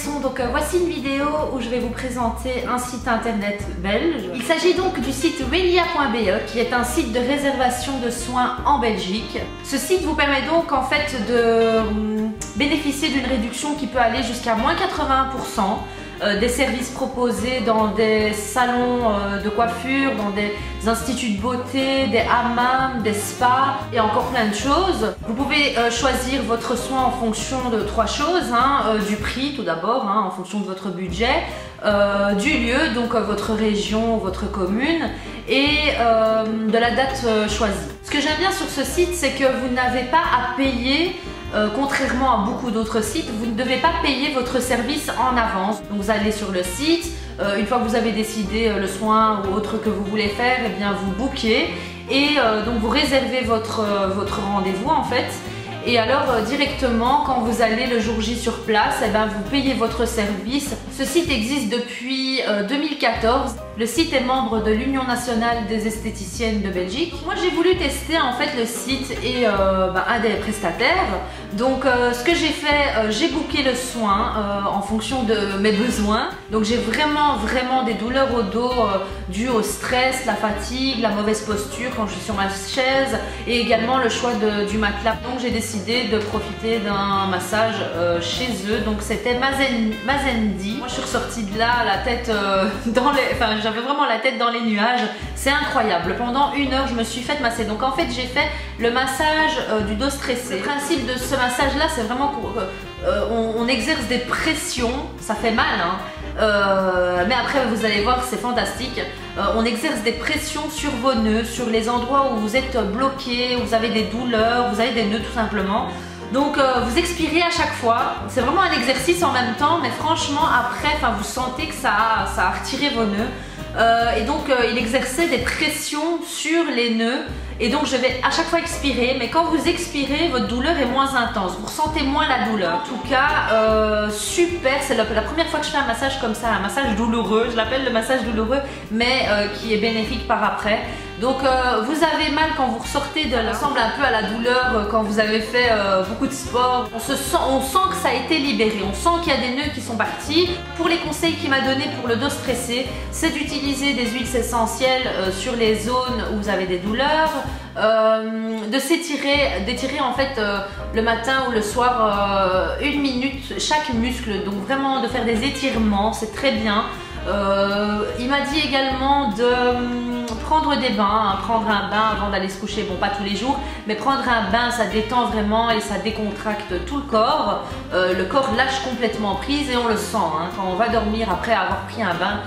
garçons, donc voici une vidéo où je vais vous présenter un site internet belge. Il s'agit donc du site Welia.be qui est un site de réservation de soins en Belgique. Ce site vous permet donc en fait de bénéficier d'une réduction qui peut aller jusqu'à moins 80%. Des services proposés dans des salons de coiffure, dans des instituts de beauté, des hammams, des spas et encore plein de choses. Vous pouvez choisir votre soin en fonction de 3 choses, du prix tout d'abord, en fonction de votre budget, du lieu, donc votre région, votre commune, et de la date choisie. Ce que j'aime bien sur ce site, c'est que vous n'avez pas à payer. Contrairement à beaucoup d'autres sites, vous ne devez pas payer votre service en avance. Donc vous allez sur le site, une fois que vous avez décidé le soin ou autre que vous voulez faire, eh bien vous bookez et donc vous réservez votre rendez-vous en fait. Et alors directement quand vous allez le jour J sur place, eh bien, vous payez votre service. Ce site existe depuis 2014. Le site est membre de l'Union nationale des esthéticiennes de Belgique. Moi j'ai voulu tester en fait le site et un des prestataires. Donc ce que j'ai fait, j'ai booké le soin en fonction de mes besoins. Donc j'ai vraiment des douleurs au dos dues au stress, la fatigue, la mauvaise posture quand je suis sur ma chaise et également le choix du matelas. Donc j'ai décidé de profiter d'un massage chez eux. Donc c'était Mazendi. Moi je suis ressortie de là la tête dans les... Enfin j'avais vraiment la tête dans les nuages. C'est incroyable. Pendant 1 heure je me suis fait masser. Donc en fait j'ai fait le massage du dos stressé. Le principe de ce massage là c'est vraiment qu'on exerce des pressions. Ça fait mal mais après vous allez voir c'est fantastique. On exerce des pressions sur vos nœuds, sur les endroits où vous êtes bloqué, où vous avez des douleurs, vous avez des nœuds tout simplement. Donc vous expirez à chaque fois, c'est vraiment un exercice en même temps, mais franchement après vous sentez que ça a retiré vos nœuds. Et donc il exerçait des pressions sur les nœuds et donc je vais à chaque fois expirer, mais quand vous expirez votre douleur est moins intense, vous ressentez moins la douleur. En tout cas super, c'est la première fois que je fais un massage comme ça, un massage douloureux, je l'appelle le massage douloureux mais qui est bénéfique par après. Donc vous avez mal quand vous ressortez de là, ça ressemble un peu à la douleur quand vous avez fait beaucoup de sport. On sent que ça a été libéré, on sent qu'il y a des nœuds qui sont partis. Pour les conseils qu'il m'a donné pour le dos stressé, c'est d'utiliser des huiles essentielles sur les zones où vous avez des douleurs, d'étirer en fait le matin ou le soir 1 minute chaque muscle, donc vraiment de faire des étirements, c'est très bien. Il m'a dit également de prendre des bains, prendre un bain avant d'aller se coucher, bon pas tous les jours, mais prendre un bain ça détend vraiment et ça décontracte tout le corps lâche complètement prise et on le sent, quand on va dormir après avoir pris un bain,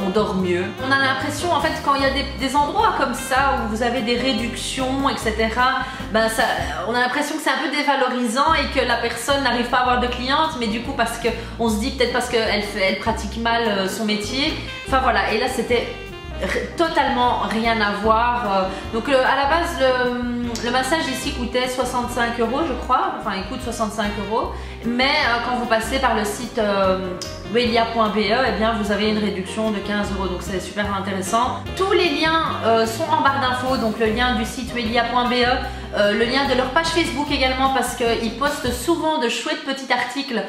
on dort mieux. On a l'impression en fait quand il y a des endroits comme ça où vous avez des réductions etc, on a l'impression que c'est un peu dévalorisant et que la personne n'arrive pas à avoir de clientes, mais du coup parce qu'on se dit peut-être parce qu'elle pratique mal son métier, enfin voilà, et là c'était totalement rien à voir. Donc à la base le massage ici coûtait 65 € je crois, enfin il coûte 65 €, mais quand vous passez par le site Welia.be, eh bien vous avez une réduction de 15 €, donc c'est super intéressant. Tous les liens sont en barre d'infos, donc le lien du site Welia.be, le lien de leur page Facebook également parce qu'ils postent souvent de chouettes petits articles,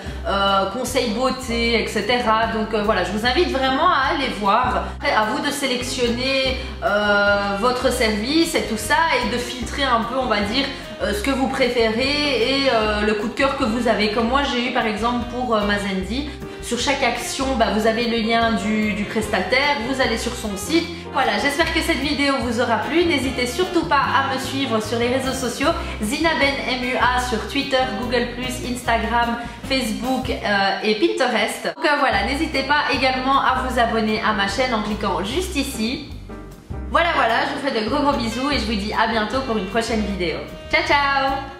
conseils beauté, etc. Donc voilà, je vous invite vraiment à aller voir. Après, à vous de sélectionner votre service et tout ça et de filtrer un peu, on va dire, ce que vous préférez et le coup de cœur que vous avez. Comme moi j'ai eu par exemple pour Mazendi. Sur chaque action, vous avez le lien du prestataire, vous allez sur son site. Voilà, j'espère que cette vidéo vous aura plu. N'hésitez surtout pas à me suivre sur les réseaux sociaux. Zinaben MUA sur Twitter, Google+, Instagram, Facebook et Pinterest. Donc voilà, n'hésitez pas également à vous abonner à ma chaîne en cliquant juste ici. Voilà, je vous fais de gros bisous et je vous dis à bientôt pour une prochaine vidéo. Ciao ciao!